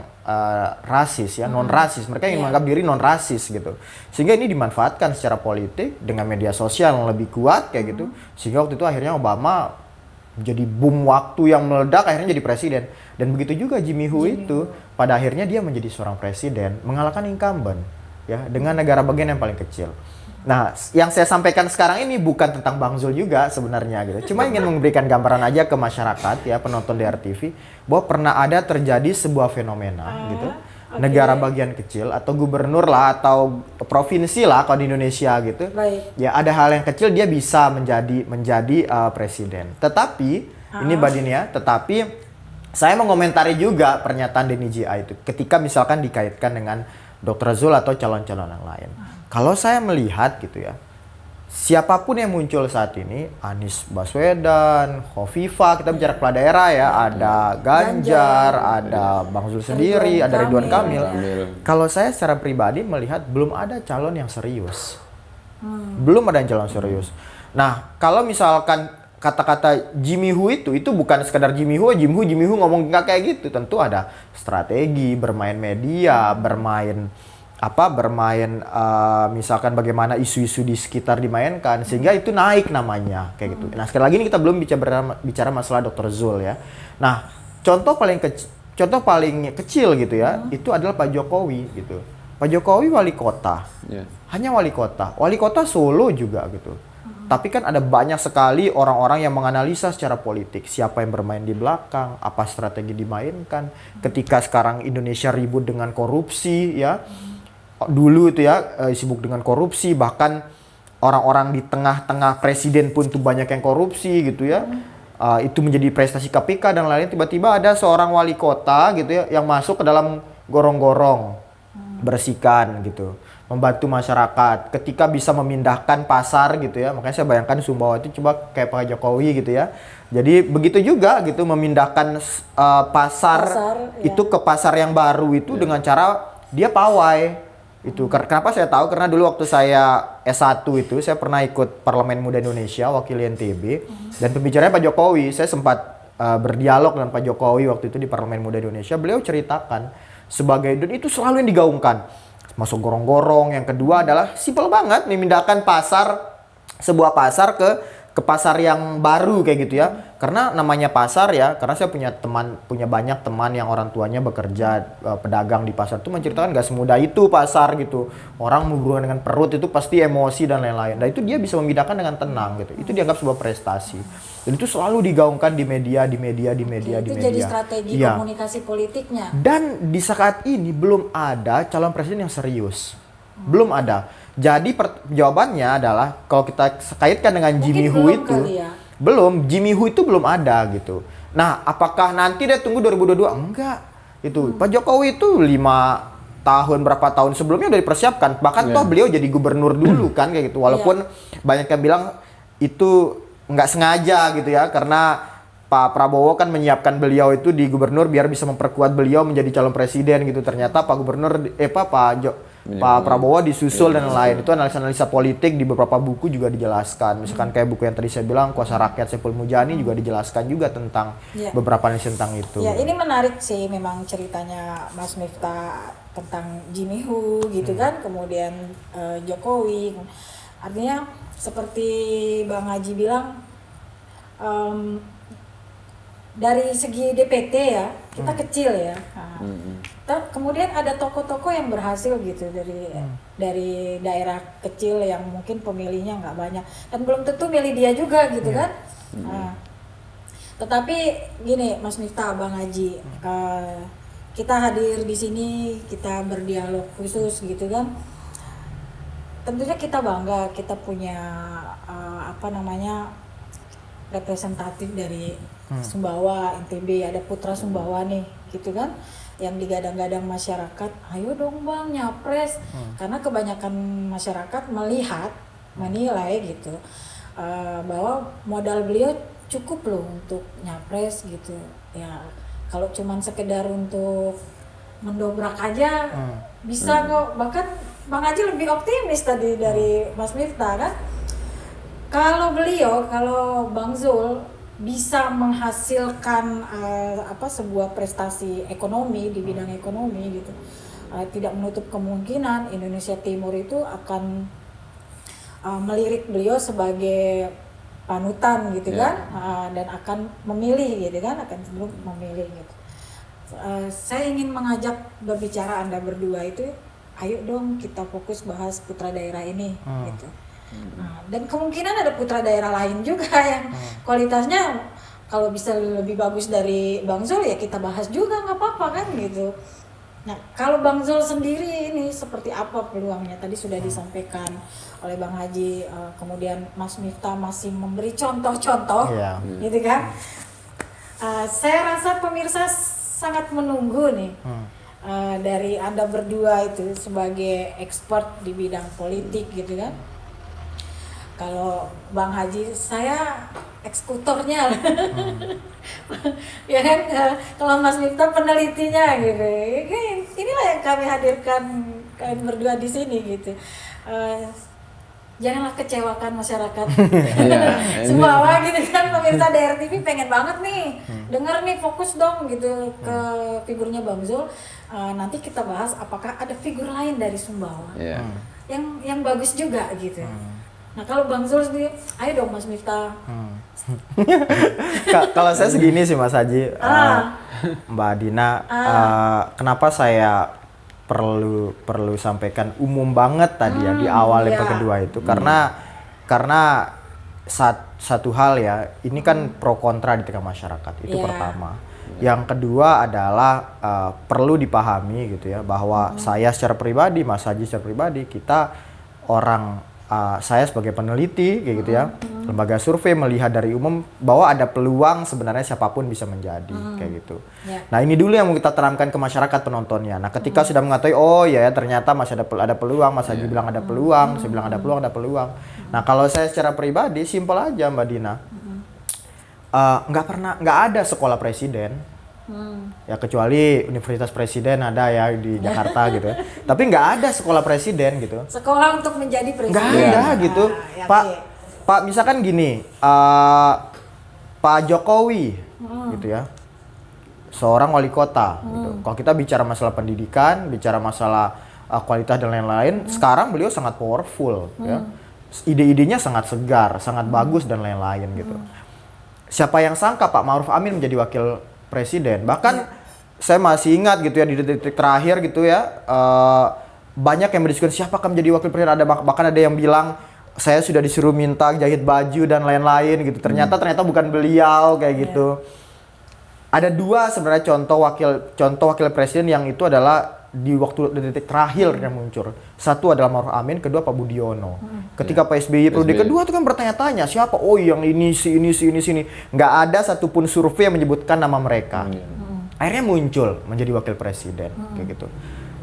rasis ya, non rasis. Mereka ingin menganggap diri non rasis gitu. Sehingga ini dimanfaatkan secara politik dengan media sosial yang lebih kuat kayak gitu. Sehingga waktu itu akhirnya Obama jadi boom waktu yang meledak, akhirnya jadi presiden. Dan begitu juga Jimmy Hu itu pada akhirnya dia menjadi seorang presiden mengalahkan incumbent ya dengan negara bagian yang paling kecil. Nah, yang saya sampaikan sekarang ini bukan tentang Bang Zul juga sebenarnya gitu. Cuma ingin memberikan gambaran aja ke masyarakat ya, penonton DRTV, bahwa pernah ada terjadi sebuah fenomena gitu. Negara bagian kecil atau gubernur lah atau provinsi lah kalau di Indonesia gitu. Baik. Ya ada hal yang kecil dia bisa menjadi presiden. Tetapi ini Mbak Dini ya, tetapi saya mengomentari juga pernyataan Denny J.A. itu ketika misalkan dikaitkan dengan Dr. Zul atau calon-calon yang lain. Kalau saya melihat gitu ya, siapapun yang muncul saat ini, Anies Baswedan, Khofifah, kita bicara kepala daerah ya, ada Ganjar, ada Bang Zul sendiri, ada Ridwan Kamil. Kalau saya secara pribadi melihat belum ada calon yang serius. Belum ada yang calon serius. Nah, kalau misalkan kata-kata Jimmy Hu itu bukan sekedar Jimmy Hu ngomong nggak kayak gitu. Tentu ada strategi, bermain media, bermain misalkan bagaimana isu-isu di sekitar dimainkan sehingga itu naik namanya kayak gitu. Nah, sekali lagi ini kita belum bicara masalah Dr. Zul ya. Nah, contoh paling kecil gitu ya, itu adalah Pak Jokowi gitu. Pak Jokowi wali kota. Hanya wali kota Solo juga gitu. Tapi kan ada banyak sekali orang-orang yang menganalisa secara politik siapa yang bermain di belakang, apa strategi dimainkan. Ketika sekarang Indonesia ribut dengan korupsi ya, dulu itu ya sibuk dengan korupsi, bahkan orang-orang di tengah-tengah presiden pun tuh banyak yang korupsi gitu ya. Itu menjadi prestasi KPK dan lain-lain. Tiba-tiba ada seorang wali kota gitu ya yang masuk ke dalam gorong-gorong bersihkan gitu, membantu masyarakat ketika bisa memindahkan pasar gitu ya. Makanya saya bayangkan Sumbawa itu coba kayak Pak Jokowi gitu ya. Jadi begitu juga gitu memindahkan pasar itu ke pasar yang baru itu dengan cara dia pawai. Itu kenapa saya tahu, karena dulu waktu saya S1 itu saya pernah ikut Parlemen Muda Indonesia wakil NTB dan pembicaranya Pak Jokowi. Saya sempat berdialog dengan Pak Jokowi waktu itu di Parlemen Muda Indonesia. Beliau ceritakan sebagai, dan itu selalu yang digaungkan, masuk gorong-gorong. Yang kedua adalah simpel banget, memindahkan sebuah pasar ke pasar yang baru kayak gitu ya. Karena namanya pasar ya, karena saya punya banyak teman yang orang tuanya bekerja pedagang di pasar itu menceritakan gak semudah itu pasar gitu. Orang berhubungan dengan perut itu pasti emosi dan lain-lain. Dan itu dia bisa memindahkan dengan tenang gitu. Itu dianggap sebuah prestasi. Dan itu selalu digaungkan di media. Itu jadi strategi komunikasi politiknya. Dan di saat ini belum ada calon presiden yang serius. Belum ada. Jadi jawabannya adalah kalau kita kaitkan dengan Jimmy Hu itu, Jimmy Hu itu belum ada gitu. Nah, apakah nanti dia tunggu 2022? Enggak. Itu Pak Jokowi itu 5 berapa tahun sebelumnya udah dipersiapkan. Bahkan toh beliau jadi gubernur dulu kan kayak gitu. Walaupun banyak yang bilang itu nggak sengaja gitu ya, karena Pak Prabowo kan menyiapkan beliau itu di gubernur biar bisa memperkuat beliau menjadi calon presiden gitu. Ternyata Pak Prabowo disusul dan lain. Itu analisa politik di beberapa buku juga dijelaskan. Misalkan kayak buku yang tadi saya bilang, Kuasa Rakyat Saiful Mujani juga dijelaskan juga tentang beberapa analisa tentang itu. Ya, ini menarik sih memang ceritanya Mas Miftah tentang Jimmy Hu gitu kan, kemudian Jokowi. Artinya seperti Bang Haji bilang, dari segi DPT ya kita kecil ya. Kemudian ada tokoh-tokoh yang berhasil gitu dari daerah kecil yang mungkin pemilihnya nggak banyak dan belum tentu milih dia juga gitu kan. Tetapi gini Mas Miftah, Bang Haji, kita hadir di sini, kita berdialog khusus gitu kan. Tentunya kita bangga kita punya representatif dari Sumbawa, NTB, ada putra Sumbawa nih gitu kan, yang digadang-gadang masyarakat, ayo dong Bang nyapres. Karena kebanyakan masyarakat menilai gitu bahwa modal beliau cukup loh untuk nyapres gitu ya. Kalau cuman sekedar untuk mendobrak aja bisa kok. Bahkan Bang Haji lebih optimis tadi dari Mas Miftah kan. Kalau Bang Zul bisa menghasilkan sebuah prestasi ekonomi di bidang ekonomi gitu, tidak menutup kemungkinan Indonesia Timur itu akan melirik beliau sebagai panutan gitu kan, dan akan memilih gitu kan, akan cenderung memilih gitu. Saya ingin mengajak berbicara Anda berdua itu, ayo dong kita fokus bahas putra daerah ini gitu. Nah, dan kemungkinan ada putra daerah lain juga yang kualitasnya kalau bisa lebih bagus dari Bang Zul ya kita bahas juga nggak apa-apa kan gitu. Nah kalau Bang Zul sendiri ini seperti apa peluangnya, tadi sudah disampaikan oleh Bang Haji, kemudian Mas Miftah masih memberi contoh-contoh gitu kan. Saya rasa pemirsa sangat menunggu nih dari Anda berdua itu sebagai expert di bidang politik gitu kan. Kalau Bang Haji, saya eksekutornya, ya kan. Kalau Mas Miftah penelitinya gitu. Inilah yang kami hadirkan kalian berdua di sini gitu. Janganlah kecewakan masyarakat Sumbawa gitu kan. Pemirsa DR TV pengen banget nih dengar nih, fokus dong gitu ke figurnya Bang Zul. Nanti kita bahas apakah ada figur lain dari Sumbawa yang bagus juga gitu. Nah kalau Bang Zul sendiri, ayo dong Mas Miftah. Kalau saya segini sih Mas Haji, Mbak Dina, kenapa saya perlu sampaikan umum banget tadi ya di awal episode kedua itu, karena satu hal ya, ini kan pro kontra di tengah masyarakat itu pertama. Yang kedua adalah perlu dipahami gitu ya, bahwa saya secara pribadi, Mas Haji secara pribadi, kita saya sebagai peneliti kayak gitu ya, lembaga survei melihat dari umum bahwa ada peluang sebenarnya siapapun bisa menjadi kayak gitu. Nah ini dulu yang mau kita terangkan ke masyarakat penontonnya. Nah ketika sudah mengetahui oh ya ternyata masih ada peluang, Mas Haji bilang ada peluang, saya bilang ada peluang. Nah kalau saya secara pribadi simpel aja Mbak Dina, nggak ada sekolah presiden. Ya kecuali Universitas Presiden ada ya di Jakarta gitu ya. Tapi nggak ada sekolah presiden gitu. Sekolah untuk menjadi presiden. Nggak ada gitu. Pak misalkan gini, Pak Jokowi gitu ya, seorang wali kota gitu. Kalau kita bicara masalah pendidikan, bicara masalah kualitas dan lain-lain, sekarang beliau sangat powerful ya. Ide-idenya sangat segar, sangat bagus dan lain-lain gitu. Siapa yang sangka Pak Ma'ruf Amin menjadi wakil presiden? Bahkan saya masih ingat gitu ya di detik terakhir gitu ya, banyak yang berdiskusi siapa akan menjadi wakil presiden. Bahkan ada yang bilang saya sudah disuruh minta jahit baju dan lain-lain gitu. Ternyata bukan beliau kayak gitu. Ada dua sebenarnya contoh wakil presiden yang itu adalah di detik terakhir yang muncul. Satu adalah Ma'ruf Amin, kedua Pak Budiono. Ketika Pak SBY periode kedua itu kan bertanya-tanya siapa? Oh yang ini sini. Nggak ada satupun survei yang menyebutkan nama mereka. Akhirnya muncul menjadi wakil presiden kayak gitu.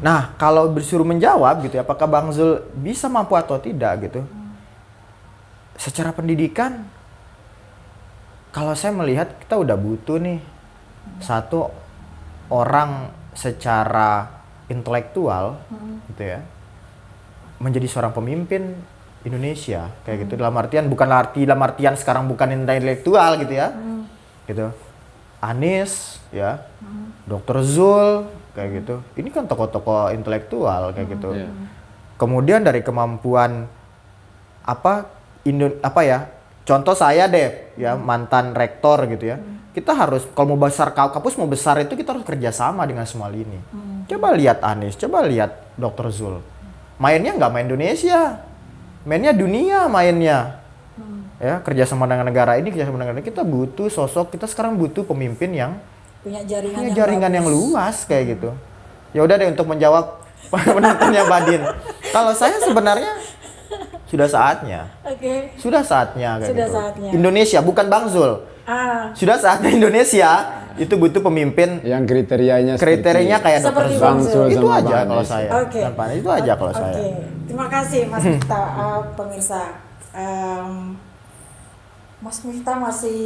Nah kalau disuruh menjawab gitu ya, apakah Bang Zul bisa mampu atau tidak gitu? Secara pendidikan, kalau saya melihat kita udah butuh nih satu orang secara intelektual gitu ya, menjadi seorang pemimpin Indonesia kayak gitu. Dalam artian sekarang bukan intelektual gitu ya, gitu. Anies ya, Dr. Zul kayak gitu. Ini kan tokoh-tokoh intelektual kayak gitu. Kemudian dari kemampuan contoh saya deh ya, mantan rektor gitu ya. Kita harus kalau mau besar kampus mau besar itu kita harus kerjasama dengan semua lini. Coba lihat Anies, coba lihat Dr. Zul. Mainnya nggak main Indonesia, mainnya dunia mainnya. Ya kerjasama dengan negara ini, kita butuh sosok, kita sekarang butuh pemimpin yang punya jaringan yang luas kayak gitu. Ya udah deh untuk menjawab penontonnya Badin. Kalau saya sebenarnya sudah saatnya. Sudah saatnya kayak gitu. Saatnya. Indonesia bukan Bang Zul. Sudah saatnya Indonesia itu butuh pemimpin yang kriterianya kayak Dr. Bang Zul. Itu aja kalau saya. Itu aja kalau saya. Terima kasih Mas Miftah. Pemirsa, Mas Miftah masih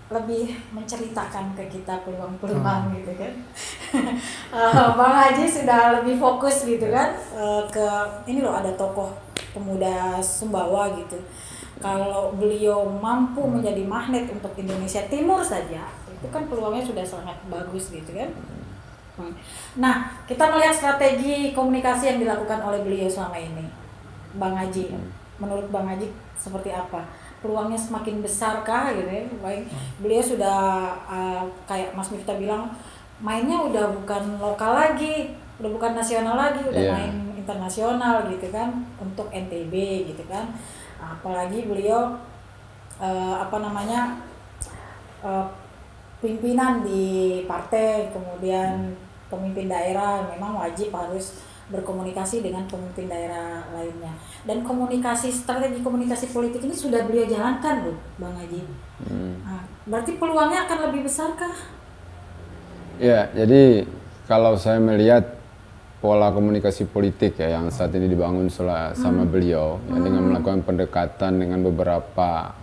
lebih menceritakan ke kita peluang-peluang gitu kan. Bang Haji sudah lebih fokus gitu kan ke ini loh, ada tokoh pemuda Sumbawa gitu. Kalau beliau mampu menjadi magnet untuk Indonesia Timur saja, itu kan peluangnya sudah sangat bagus gitu kan. Nah, kita melihat strategi komunikasi yang dilakukan oleh beliau selama ini, Bang Haji. Menurut Bang Haji seperti apa? Peluangnya semakin besarkah gitu ya? Baik, beliau sudah kayak Mas Miftah bilang, mainnya udah bukan lokal lagi, udah bukan nasional lagi, udah main internasional gitu kan, untuk NTB gitu kan. Apalagi beliau pimpinan di partai, kemudian pemimpin daerah, memang wajib harus berkomunikasi dengan pemimpin daerah lainnya. Dan strategi komunikasi politik ini sudah beliau jalankan loh, Bang Haji. Nah, berarti peluangnya akan lebih besarkah? Ya, jadi kalau saya melihat pola komunikasi politik ya yang saat ini dibangun sama beliau, yang dengan melakukan pendekatan dengan beberapa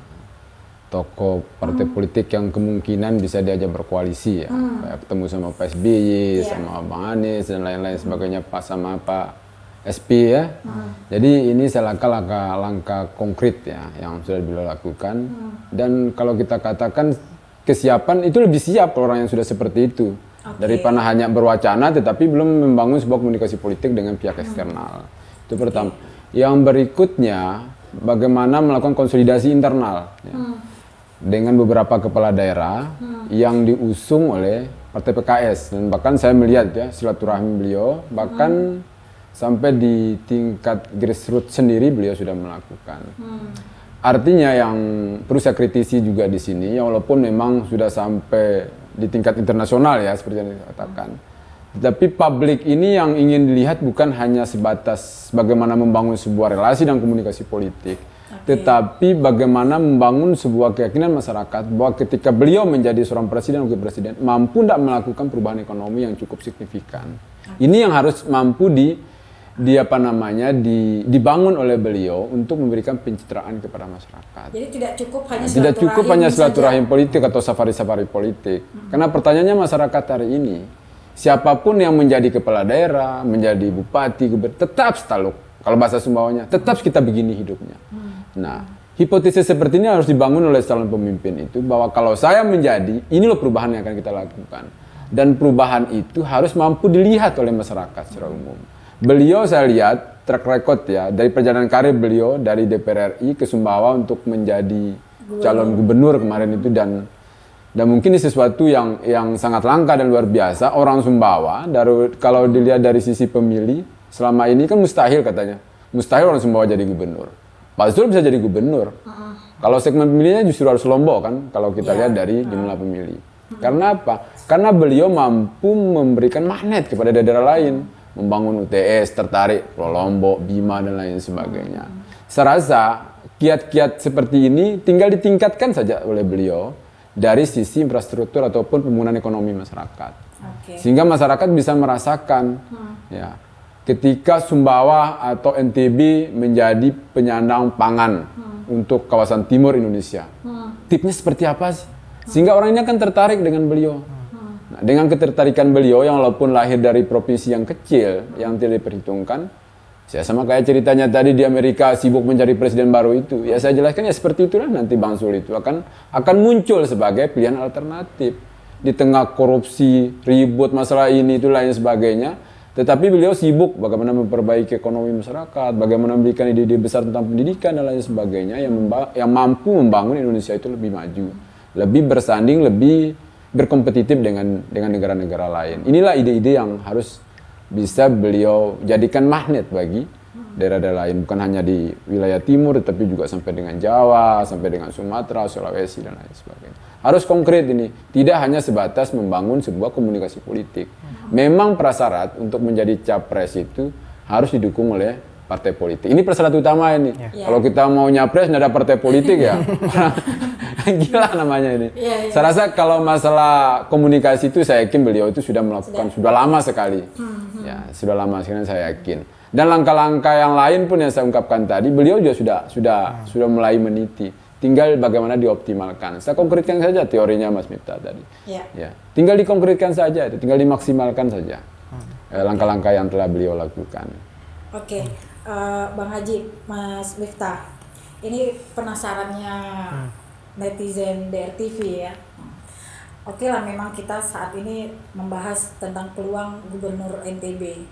tokoh partai politik yang kemungkinan bisa diajak berkoalisi ya, kayak ketemu sama Pak SBY, sama Bang Anies dan lain-lain sebagainya, sama Pak SP ya. Jadi ini langkah konkret ya yang sudah beliau lakukan. Dan kalau kita katakan kesiapan, itu lebih siap orang yang sudah seperti itu daripada hanya berwacana tetapi belum membangun sebuah komunikasi politik dengan pihak eksternal. Itu pertama. Yang berikutnya, bagaimana melakukan konsolidasi internal ya, dengan beberapa kepala daerah yang diusung oleh partai PKS. Dan bahkan saya melihat ya silaturahmi beliau bahkan sampai di tingkat grassroots sendiri beliau sudah melakukan. Artinya yang perlu saya kritisi juga di sini, ya walaupun memang sudah sampai di tingkat internasional ya seperti yang dikatakan, tetapi publik ini yang ingin dilihat bukan hanya sebatas bagaimana membangun sebuah relasi dan komunikasi politik, tetapi bagaimana membangun sebuah keyakinan masyarakat bahwa ketika beliau menjadi seorang presiden atau wakil presiden mampu tidak melakukan perubahan ekonomi yang cukup signifikan. Ini yang harus mampu dibangun oleh beliau untuk memberikan pencitraan kepada masyarakat. Jadi tidak cukup hanya silaturahim politik atau safari-safari politik. Karena pertanyaannya masyarakat hari ini, siapapun yang menjadi kepala daerah, menjadi bupati, gubernur, tetap staluk. Kalau bahasa Sumbawanya, tetap kita begini hidupnya. Nah, hipotesis seperti ini harus dibangun oleh calon pemimpin itu, bahwa kalau saya menjadi, ini loh perubahan yang akan kita lakukan. Dan perubahan itu harus mampu dilihat oleh masyarakat secara umum. Beliau saya lihat track record ya dari perjalanan karir beliau dari DPR RI ke Sumbawa untuk menjadi calon gubernur kemarin itu, dan mungkin ini sesuatu yang sangat langka dan luar biasa. Orang Sumbawa kalau dilihat dari sisi pemilih selama ini kan mustahil katanya. Mustahil orang Sumbawa jadi gubernur. Pak Zul bisa jadi gubernur. Kalau segmen pemilihnya justru harus Lombok kan kalau kita lihat dari jumlah pemilih. Karena apa? Karena beliau mampu memberikan magnet kepada daerah lain. Membangun UTS, tertarik Lombok, Bima dan lain sebagainya. Saya rasa kiat-kiat seperti ini tinggal ditingkatkan saja oleh beliau dari sisi infrastruktur ataupun pembangunan ekonomi masyarakat. Sehingga masyarakat bisa merasakan ya, ketika Sumbawa atau NTB menjadi penyandang pangan untuk kawasan timur Indonesia. Tipnya seperti apa sih? Sehingga orang ini akan tertarik dengan beliau. Nah, dengan ketertarikan beliau yang walaupun lahir dari provinsi yang kecil, yang tidak diperhitungkan, saya sama kayak ceritanya tadi di Amerika sibuk mencari presiden baru itu, ya saya jelaskan ya seperti itulah nanti Bang Zul itu akan muncul sebagai pilihan alternatif di tengah korupsi, ribut masalah ini itu lain sebagainya. Tetapi beliau sibuk bagaimana memperbaiki ekonomi masyarakat, bagaimana memberikan ide-ide besar tentang pendidikan dan lain sebagainya yang mampu membangun Indonesia itu lebih maju, lebih bersanding, lebih berkompetitif dengan negara-negara lain. Inilah ide-ide yang harus bisa beliau jadikan magnet bagi daerah-daerah lain, bukan hanya di wilayah timur, tetapi juga sampai dengan Jawa, sampai dengan Sumatera, Sulawesi dan lain sebagainya. Harus konkret ini, tidak hanya sebatas membangun sebuah komunikasi politik. Memang prasyarat untuk menjadi capres itu harus didukung oleh partai politik. Ini persyarat utama ini. Kalau kita mau nyapres nggak ada partai politik ya, gila namanya ini. Saya rasa kalau masalah komunikasi itu saya yakin beliau itu sudah melakukan sudah lama sekali. Ya, sudah lama sekali saya yakin. Dan langkah-langkah yang lain pun yang saya ungkapkan tadi, beliau juga sudah mulai meniti. tinggal bagaimana dioptimalkan. Saya konkretkan saja teorinya Mas Miftah tadi. Ya. Ya, tinggal dikonkretkan saja itu, tinggal dimaksimalkan saja langkah-langkah yang telah beliau lakukan. Oke, Bang Haji, Mas Miftah, ini penasarannya netizen DRTV ya. Oke lah, memang kita saat ini membahas tentang peluang Gubernur NTB.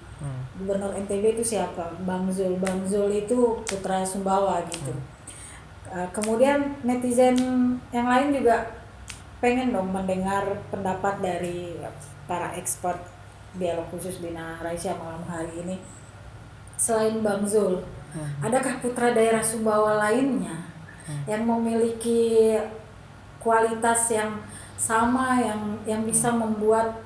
Gubernur NTB itu siapa? Bang Zul. Bang Zul itu putra Sumbawa gitu. Kemudian netizen yang lain juga pengen dong mendengar pendapat dari para expert dialog khusus Bina Raisya malam hari ini. Selain Bang Zul, adakah putra daerah Sumbawa lainnya yang memiliki kualitas yang sama yang bisa membuat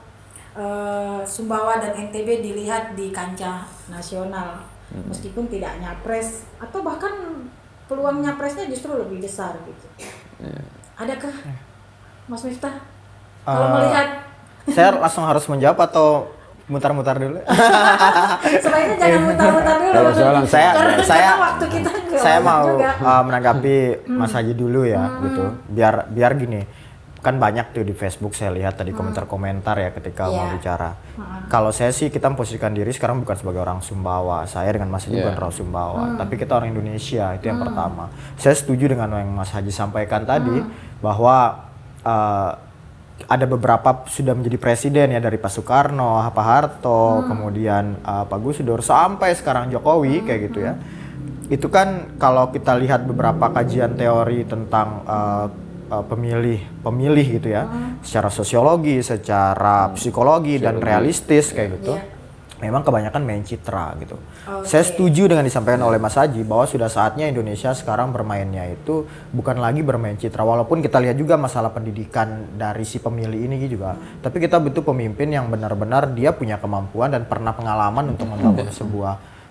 Sumbawa dan NTB dilihat di kancah nasional, meskipun tidak nyapres atau bahkan peluang nyapresnya justru lebih besar gitu. Adakah Mas Miftah? Kalau melihat, Saya langsung harus menjawab atau mutar-mutar dulu? sebaiknya jangan mutar-mutar dulu. Kalau soal karena waktu kita nggak saya banyak mau juga. menanggapi Mas Haji dulu ya, gitu. Biar gini, kan banyak tuh di Facebook saya lihat tadi komentar-komentar ya ketika mau bicara. Kalau saya sih, kita memposisikan diri sekarang bukan sebagai orang Sumbawa. Saya dengan Mas Haji bukan orang Sumbawa, tapi kita orang Indonesia, itu yang pertama. Saya setuju dengan yang Mas Haji sampaikan tadi bahwa ada beberapa sudah menjadi presiden ya, dari Pak Soekarno, Pak Harto, kemudian Pak Gus Dur sampai sekarang Jokowi kayak gitu ya. Itu kan kalau kita lihat beberapa kajian teori tentang pemilih gitu ya, secara sosiologi, secara psikologi dan realistis kayak gitu. Memang kebanyakan main citra gitu. Saya setuju dengan disampaikan oleh Mas Haji bahwa sudah saatnya Indonesia sekarang bermainnya itu bukan lagi bermain citra. Walaupun kita lihat juga masalah pendidikan dari si pemilih ini juga. Tapi kita butuh pemimpin yang benar-benar dia punya kemampuan dan pernah pengalaman untuk membangun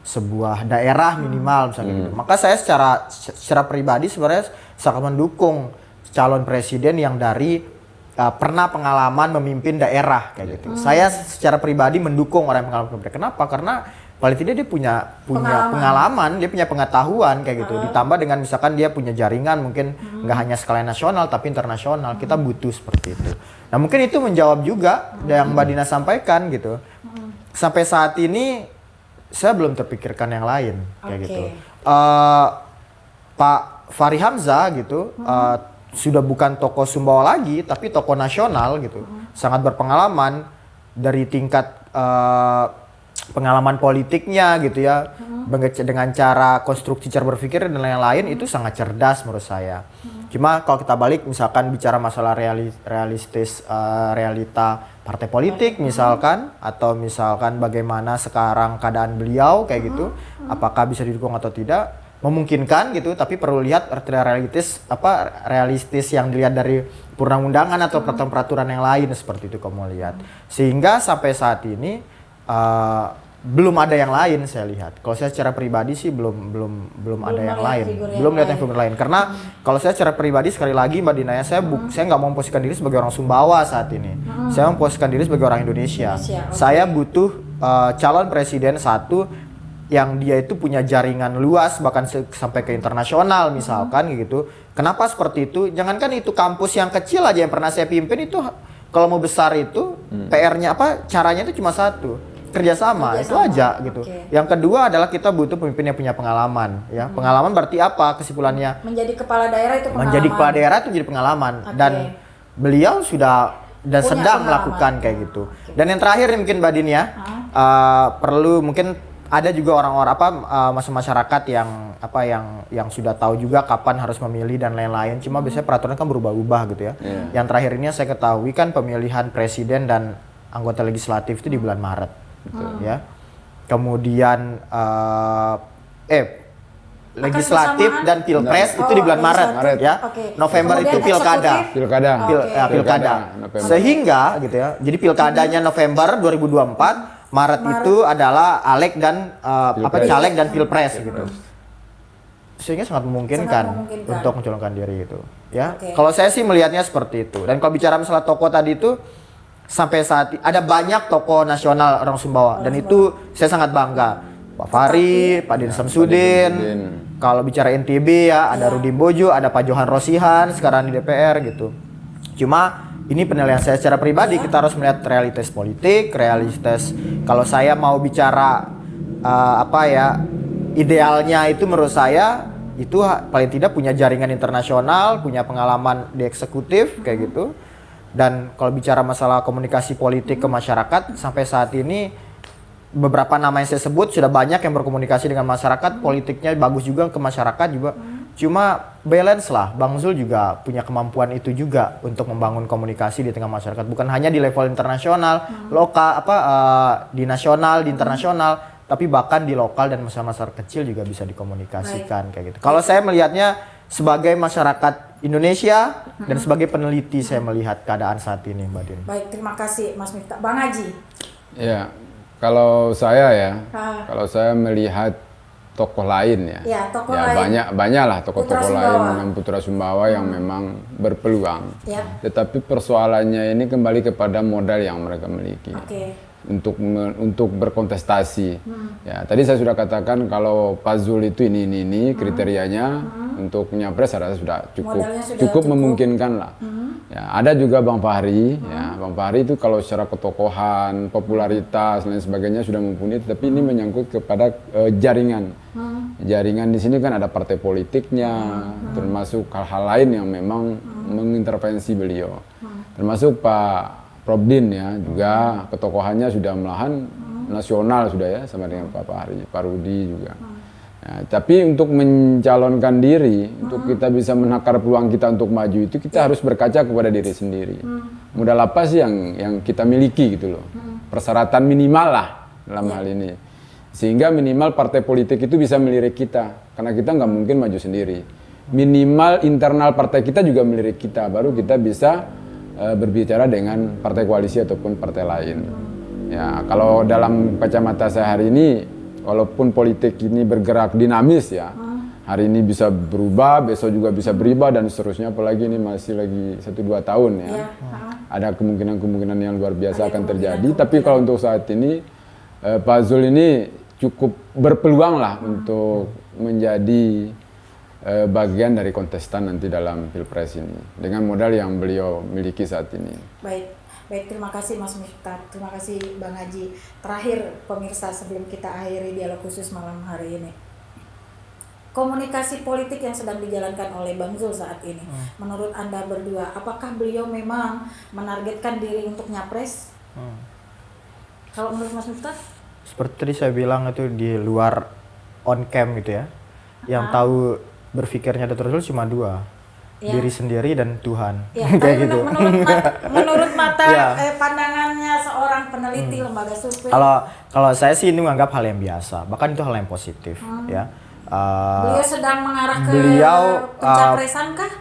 sebuah daerah minimal misalnya gitu. Maka saya secara pribadi sebenarnya sangat mendukung calon presiden yang dari pernah pengalaman memimpin daerah kayak gitu. Saya secara pribadi mendukung orang yang pengalaman. Kenapa? Karena paling tidak dia punya pengalaman, dia punya pengetahuan kayak gitu. Ditambah dengan misalkan dia punya jaringan mungkin nggak hanya skala nasional tapi internasional. Kita butuh seperti itu. Nah, mungkin itu menjawab juga yang Mbak Dina sampaikan gitu. Sampai saat ini saya belum terpikirkan yang lain kayak gitu. Pak Fahri Hamzah gitu sudah bukan tokoh Sumbawa lagi, tapi tokoh nasional gitu. Sangat berpengalaman dari tingkat pengalaman politiknya gitu ya. Dengan cara konstruksi cara berpikir dan lain-lain itu sangat cerdas menurut saya. Cuma kalau kita balik misalkan bicara masalah realistis, realita partai politik misalkan, atau misalkan bagaimana sekarang keadaan beliau kayak gitu, apakah bisa didukung atau tidak? Memungkinkan gitu, tapi perlu lihat realistis yang dilihat dari perundang-undangan atau peraturan yang lain seperti itu kamu lihat. Sehingga sampai saat ini belum ada yang lain saya lihat. Kalau saya secara pribadi sih belum ada yang lain. Belum lihat yang figur lain. Karena kalau saya secara pribadi sekali lagi Mbak Dina, saya nggak mau memposisikan diri sebagai orang Sumbawa saat ini. Saya memposisikan diri sebagai orang Indonesia. Saya butuh calon presiden satu yang dia itu punya jaringan luas bahkan sampai ke internasional misalkan gitu. Kenapa seperti itu? Jangankan itu kampus yang kecil aja yang pernah saya pimpin itu, kalau mau besar itu PR-nya caranya itu cuma satu, kerjasama itu aja gitu. Yang kedua adalah kita butuh pemimpin yang punya pengalaman ya. Pengalaman berarti apa kesimpulannya? Menjadi kepala daerah itu pengalaman. Menjadi kepala daerah itu jadi pengalaman dan beliau sudah dan punya sedang pengalaman. melakukan kayak gitu. Dan yang terakhir mungkin Mbak Din ya, perlu mungkin ada juga orang-orang masyarakat yang sudah tahu juga kapan harus memilih dan lain-lain. Cuma biasanya peraturan kan berubah-ubah gitu ya. Yang terakhir ini saya ketahui kan pemilihan presiden dan anggota legislatif itu di bulan Maret gitu ya. Kemudian legislatif dan pilpres itu di bulan Maret ya. November itu pilkada. Pilkada. Sehingga gitu ya. Jadi pilkadanya November 2024, Maret itu adalah Alek dan caleg dan pilpres gitu. Sehingga sangat memungkinkan untuk mencalonkan diri itu ya. Kalau saya sih melihatnya seperti itu. Dan kalau bicara masalah tokoh tadi itu, sampai saat ada banyak tokoh nasional orang Sumbawa dan itu saya sangat bangga. Pak Fahri, Pak Din Samsudin, Kalau bicara NTB ya ada Iya. Rudi Bojo, ada Pak Johan Rosihan sekarang di DPR gitu. Cuma ini penilaian saya secara pribadi, kita harus melihat realitas politik, realitas. Kalau saya mau bicara idealnya itu menurut saya itu paling tidak punya jaringan internasional, punya pengalaman di eksekutif kayak gitu. Dan kalau bicara masalah komunikasi politik ke masyarakat, sampai saat ini beberapa nama yang saya sebut sudah banyak yang berkomunikasi dengan masyarakat, politiknya bagus juga ke masyarakat juga. Cuma balance lah, Bang Zul juga punya kemampuan itu juga untuk membangun komunikasi di tengah masyarakat, bukan hanya di level internasional, lokal di nasional, di internasional, tapi bahkan di lokal dan masyarakat kecil juga bisa dikomunikasikan kayak gitu. Kalau saya melihatnya sebagai masyarakat Indonesia dan sebagai peneliti saya melihat keadaan saat ini, Mbak Din. Baik, terima kasih Mas Miftah. Bang Haji. Ya, kalau saya Ah. kalau saya melihat tokoh lain ya, Ya, tokoh lain. banyaklah tokoh-tokoh Putra lain Sumbawa. dengan Putra Sumbawa yang memang berpeluang. Ya. Tetapi persoalannya ini kembali kepada modal yang mereka miliki. Oke. Untuk berkontestasi. Ya, tadi saya sudah katakan kalau Pak Zul itu ini kriterianya untuk nyapres saya rasa sudah Modalnya sudah cukup cukup. memungkinkan lah. Ya, ada juga Bang Fahri, ya Bang Fahri itu kalau secara ketokohan, popularitas dan lain sebagainya sudah mumpuni, tapi ini menyangkut kepada jaringan. Jaringan di sini kan ada partai politiknya, termasuk hal-hal lain yang memang mengintervensi beliau. Termasuk Pak Probdin ya, juga ketokohannya sudah melahan nasional sudah ya, sama dengan Pak Fahri, Pak Rudi juga. Ya, tapi untuk mencalonkan diri, untuk kita bisa menakar peluang kita untuk maju itu, kita harus berkaca kepada diri sendiri. Modal apa sih yang kita miliki gitu loh. Persyaratan minimal lah dalam hal ini. Sehingga minimal partai politik itu bisa melirik kita, karena kita nggak mungkin maju sendiri. Minimal internal partai kita juga melirik kita, baru kita bisa berbicara dengan partai koalisi ataupun partai lain. Ya, kalau dalam kacamata saya hari ini, walaupun politik ini bergerak dinamis ya, hari ini bisa berubah, besok juga bisa berubah dan seterusnya. Apalagi ini masih lagi 1-2 tahun ya. Ada kemungkinan-kemungkinan yang luar biasa akan terjadi. Tapi kalau untuk saat ini, Pak Zul ini cukup berpeluang lah untuk menjadi bagian dari kontestan nanti dalam Pilpres ini dengan modal yang beliau miliki saat ini. Baik, terima kasih Mas Miftah, terima kasih Bang Haji. Terakhir pemirsa sebelum kita akhiri dialog khusus malam hari ini. Komunikasi politik yang sedang dijalankan oleh Bang Zul saat ini, menurut Anda berdua, apakah beliau memang menargetkan diri untuk nyapres? Kalau menurut Mas Miftah? Seperti tadi saya bilang itu di luar on cam gitu ya. Yang tahu berpikirnya Dr. Zul cuma 2. Ya. Diri sendiri dan Tuhan. Ya, Kayak tapi gitu. menurut mata Ya. pandangannya seorang peneliti lembaga survei, Kalau saya sih ini menganggap hal yang biasa, bahkan itu hal yang positif ya. beliau sedang mengarah ke beliau, pencapresan kah?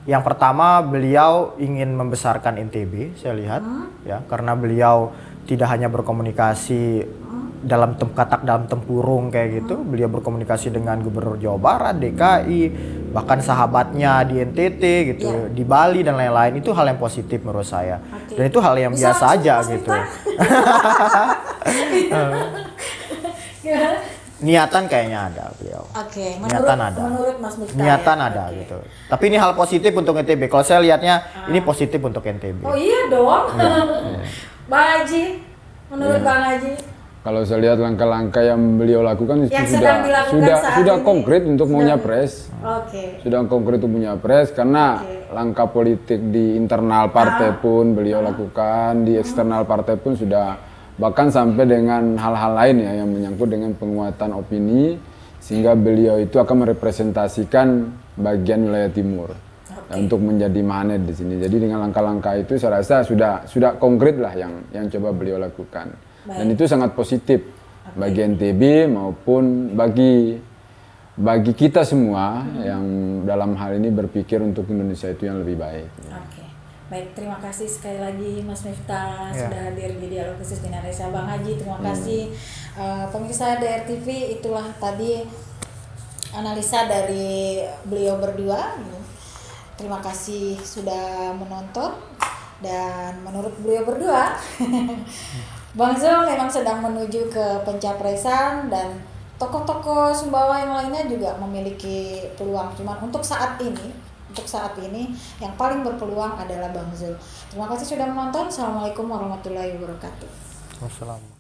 Yang pertama beliau ingin membesarkan NTB, saya lihat ya, karena beliau tidak hanya berkomunikasi dalam dalam tempurung kayak gitu, beliau berkomunikasi dengan Gubernur Jawa Barat, DKI, bahkan sahabatnya di NTT gitu, di Bali dan lain-lain. Itu hal yang positif menurut saya. Oke. Dan itu hal yang Bisa biasa langsung aja Mas gitu. Miftah? Niatan kayaknya ada beliau. Oke, Niatan ada. menurut Mas Miftah. Niatan ya? ada Oke. gitu. Tapi ini hal positif untuk NTB. Kalau saya lihatnya ini positif untuk NTB. Oh iya dong. Bang Haji, menurut Bang Haji, Kalau saya lihat langkah-langkah yang beliau lakukan itu Yang sedang dilakukan saat sudah ini. konkret untuk mau nyapres. oke. Sudah konkret untuk nyapres karena langkah politik di internal partai pun beliau lakukan, di eksternal partai pun sudah, bahkan sampai dengan hal-hal lain ya yang menyangkut dengan penguatan opini, sehingga beliau itu akan merepresentasikan bagian wilayah timur untuk menjadi magnet di sini. Jadi dengan langkah-langkah itu saya rasa sudah konkret lah yang coba beliau lakukan. Dan itu sangat positif bagi NTB maupun bagi kita semua yang dalam hal ini berpikir untuk Indonesia itu yang lebih baik. Oke. Baik, terima kasih sekali lagi Mas Miftah sudah hadir di Dialog Khusus di Indonesia. Bang Haji, terima kasih. Pemirsa DRTV, itulah tadi analisa dari beliau berdua. Terima kasih sudah menonton. Dan menurut beliau berdua, Bang Zul memang sedang menuju ke pencapresan dan tokoh-tokoh Sumbawa yang lainnya juga memiliki peluang, cuman untuk saat ini yang paling berpeluang adalah Bang Zul. Terima kasih sudah menonton. Assalamualaikum warahmatullahi wabarakatuh. Wassalamu.